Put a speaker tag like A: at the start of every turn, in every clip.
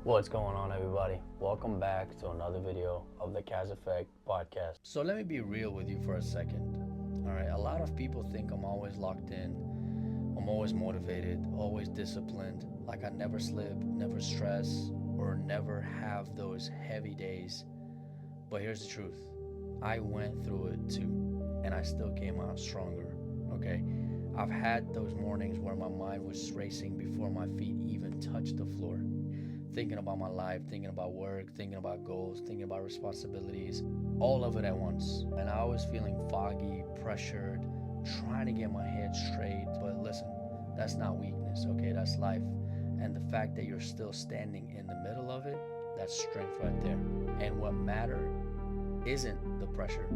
A: What's going on, everybody? Welcome back to another video of the Kaz Effect podcast. So let me be real with you for a second. All right, a lot of people think I'm always locked in, I'm always motivated, always disciplined, like I never slip, never stress, or never have those heavy days. But here's the truth. I went through it too, and I still came out stronger, okay? I've had those mornings where my mind was racing before my feet even touched the floor. Thinking about my life, thinking about work, thinking about goals, thinking about responsibilities, all of it at once. And I was feeling foggy, pressured, trying to get my head straight. But listen, that's not weakness, okay? That's life. And the fact that you're still standing in the middle of it, that's strength right there. And what matters isn't the pressure.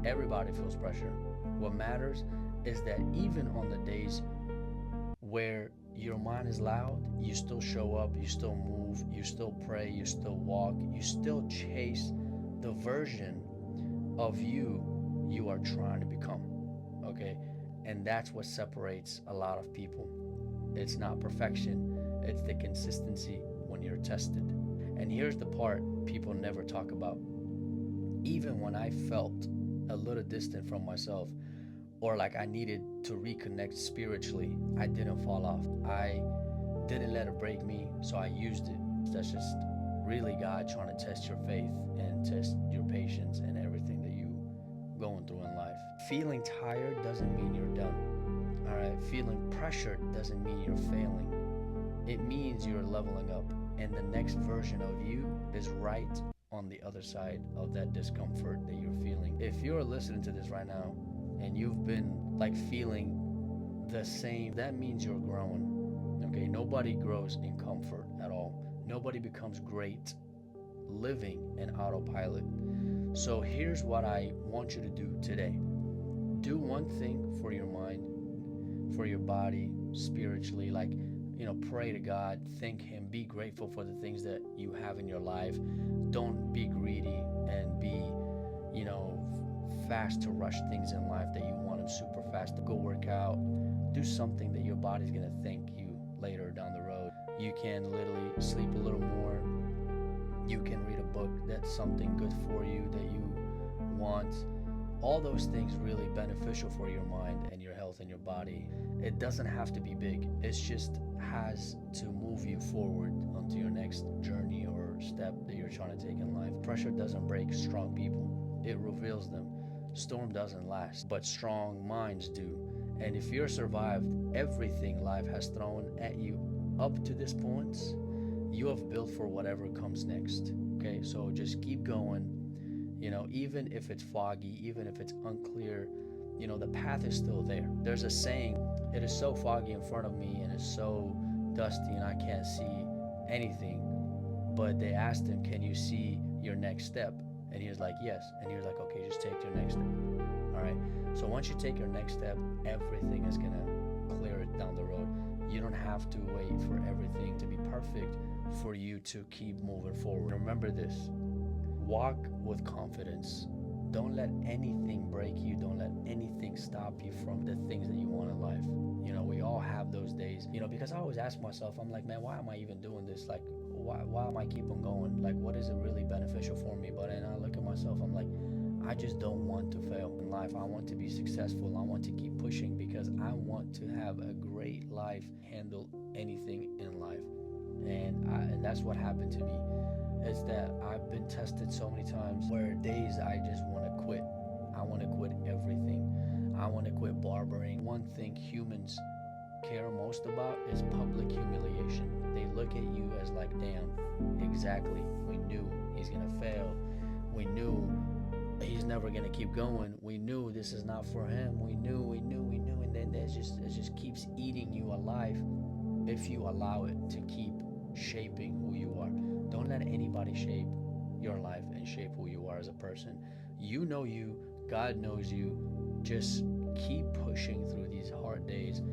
A: Everybody feels pressure. What matters is that even on the days where your mind is loud, you still show up, you still move, you still pray, you still walk, you still chase the version of you are trying to become, okay? And that's what separates a lot of people. It's not perfection, it's the consistency when you're tested. And here's the part people never talk about. Even when I felt a little distant from myself, or like I needed to reconnect spiritually, I didn't fall off. I didn't let it break me, so I used it. That's just really God trying to test your faith and test your patience and everything that you going through in life. Feeling tired doesn't mean you're done. All right, feeling pressured doesn't mean you're failing. It means you're leveling up, and the next version of you is right on the other side of that discomfort that you're feeling. If you're listening to this right now and you've been like feeling the same, that means you're growing. Okay, nobody grows in comfort at all. Nobody becomes great living in autopilot. So here's what I want you to do today. Do one thing for your mind, for your body, spiritually, like, pray to God, thank Him, be grateful for the things that you have in your life. Don't be greedy and be, fast to rush things in life that you want them super fast. To go work out, do something that your body's gonna thank you later down the road. You can literally sleep a little more. You can read a book that's something good for you that you want. All those things really beneficial for your mind and your health and your body. It doesn't have to be big. It just has to move you forward onto your next journey or step that you're trying to take in life. Pressure doesn't break strong people. It reveals them. Storm doesn't last, but strong minds do. And if you're survived everything life has thrown at you up to this point, you have built for whatever comes next. Okay, so just keep going. Even if it's foggy, even if it's unclear, the path is still there. There's a saying, it is so foggy in front of me and it's so dusty and I can't see anything. But they asked him, can you see your next step? And he was like, yes. And he was like, okay, just take your next step. All right. So once you take your next step, everything is going to clear it down the road. You don't have to wait for everything to be perfect for you to keep moving forward. Remember this, walk with confidence. Don't let anything break you. Don't let anything stop you from the things that you want in life. We all have those days, because I always ask myself, I'm like, man, why am I even doing this? Like, why am I keep on going? Like, what is it really beneficial for me? But then I look at myself, I'm like, I just don't want to fail in life. I want to be successful. I want to keep pushing because I want to have a great life, handle anything in life. And that's what happened to me, is that I've been tested so many times where days I just want to quit. I want to quit everything. I want to quit barbering. One thing humans care most about is public humiliation. They look at you as like, damn, exactly, we knew he's gonna fail. We knew he's never gonna keep going. We knew this is not for him. We knew, and then it just keeps eating you alive if you allow it to keep shaping who you are. Don't let anybody shape your life and shape who you are as a person. You know you, God knows you. Just keep pushing through these hard days.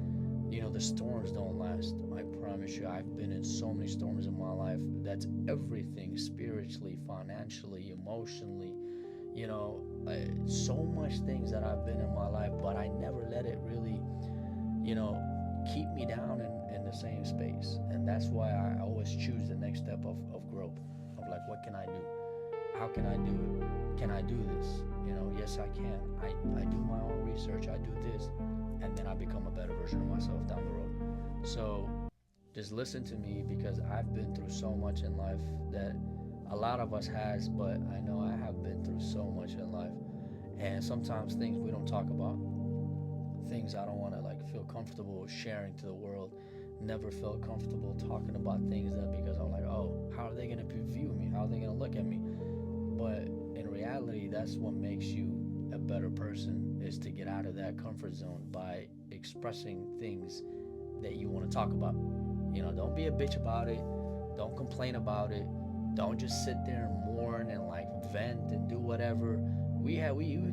A: The storms don't last. I promise you, I've been in so many storms in my life. That's everything, spiritually, financially, emotionally, so much things that I've been in my life, but I never let it really, keep me down in the same space. And that's why I always choose the next step of growth, of like, what can I do? How can I do it? Can I do this? Yes, I can. I do my own research. I do this. And then I become a better version of myself down the road. So just listen to me, because I've been through so much in life that a lot of us has, but I know I have been through so much in life. And sometimes things we don't talk about, things I don't want to like feel comfortable sharing to the world. Never felt comfortable talking about things that, because I'm like, oh, how are they going to view me? How are they going to look at me? But in reality, that's what makes you a better person, is to get out of that comfort zone by expressing things that you want to talk about. Don't be a bitch about it. Don't complain about it. Don't just sit there and mourn and like vent and do whatever. We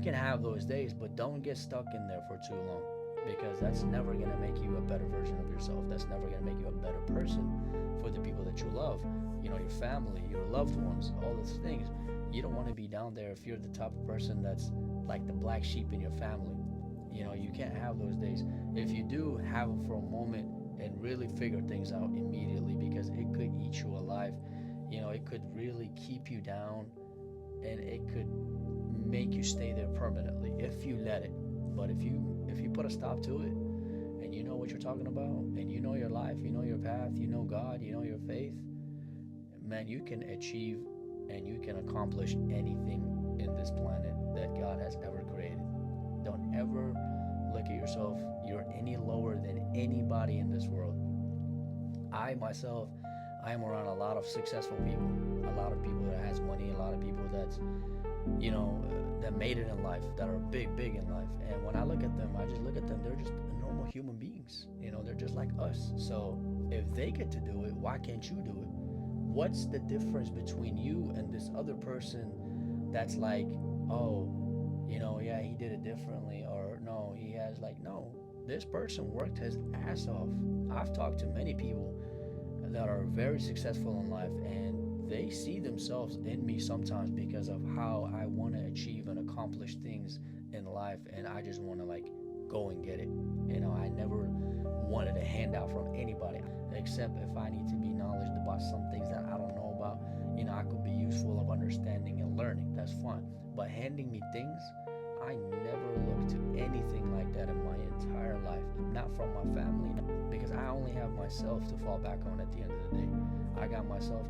A: can have those days, but don't get stuck in there for too long, because that's never going to make you a better version of yourself. That's never going to make you a better person for the people that you love, your family, your loved ones, all those things. You don't want to be down there if you're the type of person that's like the black sheep in your family. You can't have those days. If you do, have them for a moment and really figure things out immediately, because it could eat you alive. It could really keep you down, and it could make you stay there permanently if you let it. But if you put a stop to it, and you know what you're talking about, and you know your life, you know your path, you know God, you know your faith, man, you can achieve and you can accomplish anything in this planet that God has ever created. Don't ever look at yourself you're any lower than anybody in this world. I myself, I am around a lot of successful people, a lot of people that has money, a lot of people that's that made it in life, that are big in life. And when I look at them, I just look at them, they're just normal human beings. They're just like us. So if they get to do it, why can't you do it? What's the difference between you and this other person that's like, oh, yeah, he did it differently, or no, he has no, this person worked his ass off. I've talked to many people that are very successful in life, and they see themselves in me sometimes because of how I want to achieve and accomplish things in life, and I just want to go and get it. I never wanted a handout from anybody, except if I need to be knowledgeable about some things that I don't know about. I could be useful of understanding and learning. That's fine. But handing me things, I never looked to anything like that in my entire life. Not from my family, because I only have myself to fall back on at the end of the day. I got myself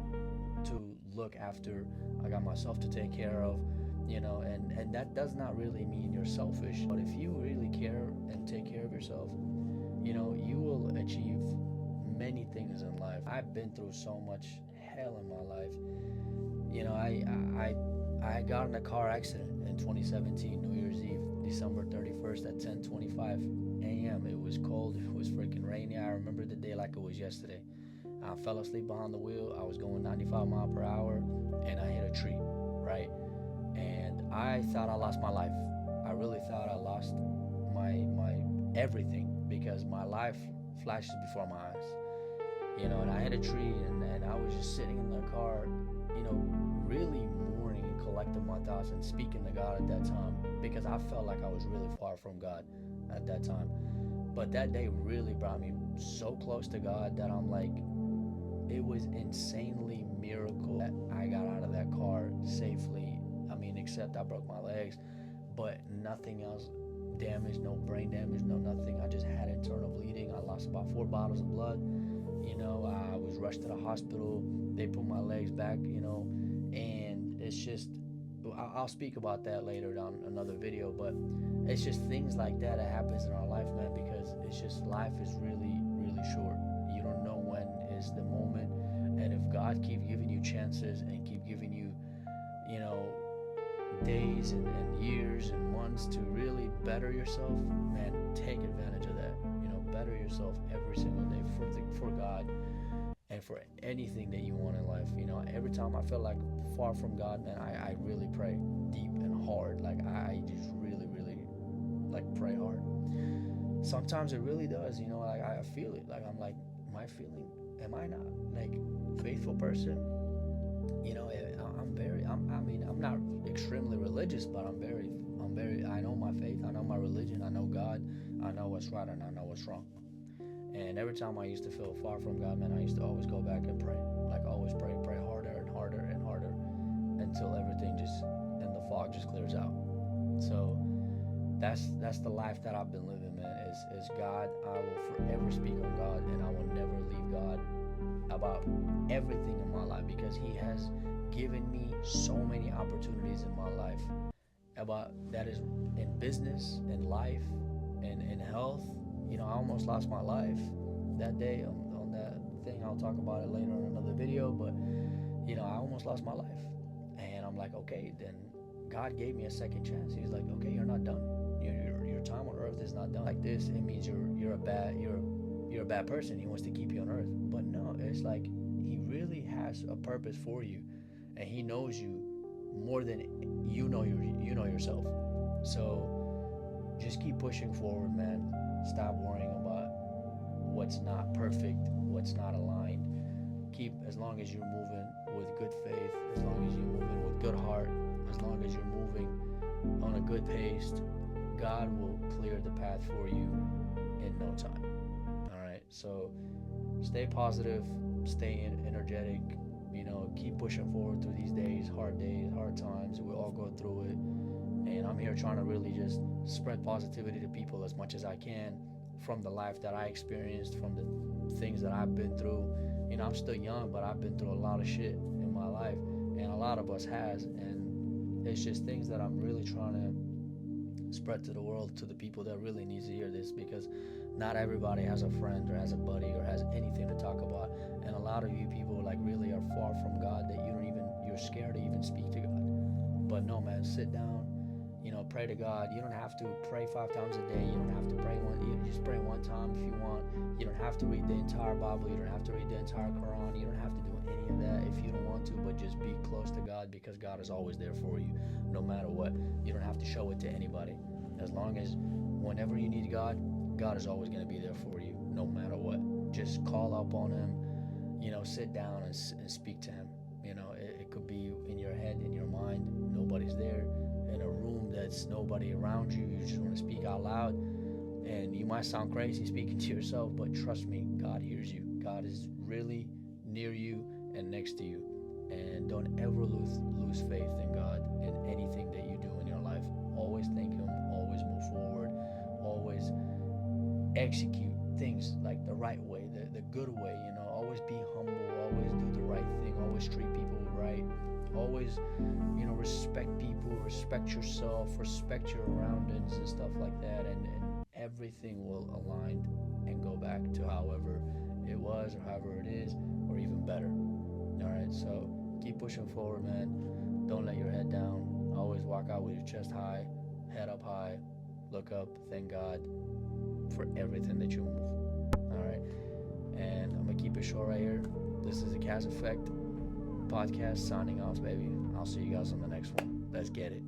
A: to look after. I got myself to take care of, and that does not really mean you're selfish. But if you really care and take care of yourself, you will achieve many things in life. I've been through so much hell in my life. I got in a car accident in 2017, New Year's Eve, December 31st at 10:25 a.m. It was cold, it was freaking rainy. I remember the day like it was yesterday. I fell asleep behind the wheel. I was going 95 miles per hour, and I hit a tree, right? And I thought I lost my life. I really thought I lost my everything, because my life flashes before my eyes. And I hit a tree, and I was just sitting in the car, really mourning and collecting my thoughts and speaking to God at that time, because I felt like I was really far from God at that time. But that day really brought me so close to God that I'm like, it was insanely miracle that I got out of that car safely. Except I broke my legs, but nothing else damaged, no brain damage, no nothing. I just had internal bleeding. I lost about 4 bottles of blood. I was rushed to the hospital. They put my legs back, and it's just, I'll speak about that later on another video, but it's just things like that happens in our life, man, because it's just, life is really, really short. You don't know when is the moment, and if God keep giving you chances and keep giving you, days and years and months to really better yourself, man, take advantage of that. Better yourself every single day for God and for anything that you want in life. Every time I feel like far from God, man, I really pray deep and hard. I just really, really pray hard. Sometimes it really does, I feel it. I'm like, am I feeling, am I not faithful person? I'm not extremely religious, but I'm very, I know my faith, I know my religion, I know God, I know what's right and I know what's wrong. And every time I used to feel far from God, man, I used to always go back and pray. Like always pray harder and harder and harder until everything just, and the fog just clears out. So that's the life that I've been living, man, is God. I will forever speak on God, and I will never leave God about everything in my life, because He has given me so many opportunities in my life, about that is in business, in life, and in health. You know, I almost lost my life that day on that thing. I'll talk about it later in another video, but you know, I almost lost my life. And I'm like, okay, then God gave me a second chance. He's like, okay, you're not done. Your time on earth is not done. Like this, it means you're a bad person. He wants to keep you on earth. But no, it's like He really has a purpose for you, and He knows you more than you know yourself. So just keep pushing forward, man. Stop worrying about what's not perfect, what's not aligned. Keep, as long as you're moving with good faith, as long as you're moving with good heart, as long as you're moving on a good pace, God will clear the path for you in no time. All right, so stay positive, stay energetic. You know, keep pushing forward through these days, hard times. We all go through it. And I'm here trying to really just spread positivity to people as much as I can, from the life that I experienced, from the things that I've been through. You know, I'm still young, but I've been through a lot of shit in my life, and a lot of us has. And it's just things that I'm really trying to spread to the world, to the people that really needs to hear this, because not everybody has a friend or has a buddy or has anything to talk about. And a lot of you people like really are far from God, that you're scared to even speak to God. But no, man, sit down, you know, pray to God. You don't have to pray 5 times a day. You don't have to pray you just pray one time if you want. You don't have to read the entire Bible. You don't have to read the entire Quran. You don't have to do any of that if you don't want to, but just be close to God, because God is always there for you, no matter what. You don't have to show it to anybody. As long as whenever you need God, God is always going to be there for you, no matter what. Just call up on Him, you know, sit down and speak to Him. You know, it could be in your head, in your mind, nobody's there, in a room that's nobody around you. You just want to speak out loud, and you might sound crazy speaking to yourself, but trust me, God hears you. God is really near you and next to you. And don't ever lose faith in God in anything that you do in your life. Always thank Him, always move forward, always execute things like the right way, the good way, you know. Always be humble, always do the right thing, always treat people right, always, you know, respect people, respect yourself, respect your surroundings and stuff like that, and everything will align and go back to however it was, or however it is, or even better. All right, so keep pushing forward, man. Don't let your head down. Always walk out with your chest high, head up high, look up, thank God for everything that you move. All right, and I'm gonna keep it short right here. This is the Kaz Effect podcast, signing off, baby. I'll see you guys on the next one. Let's get it.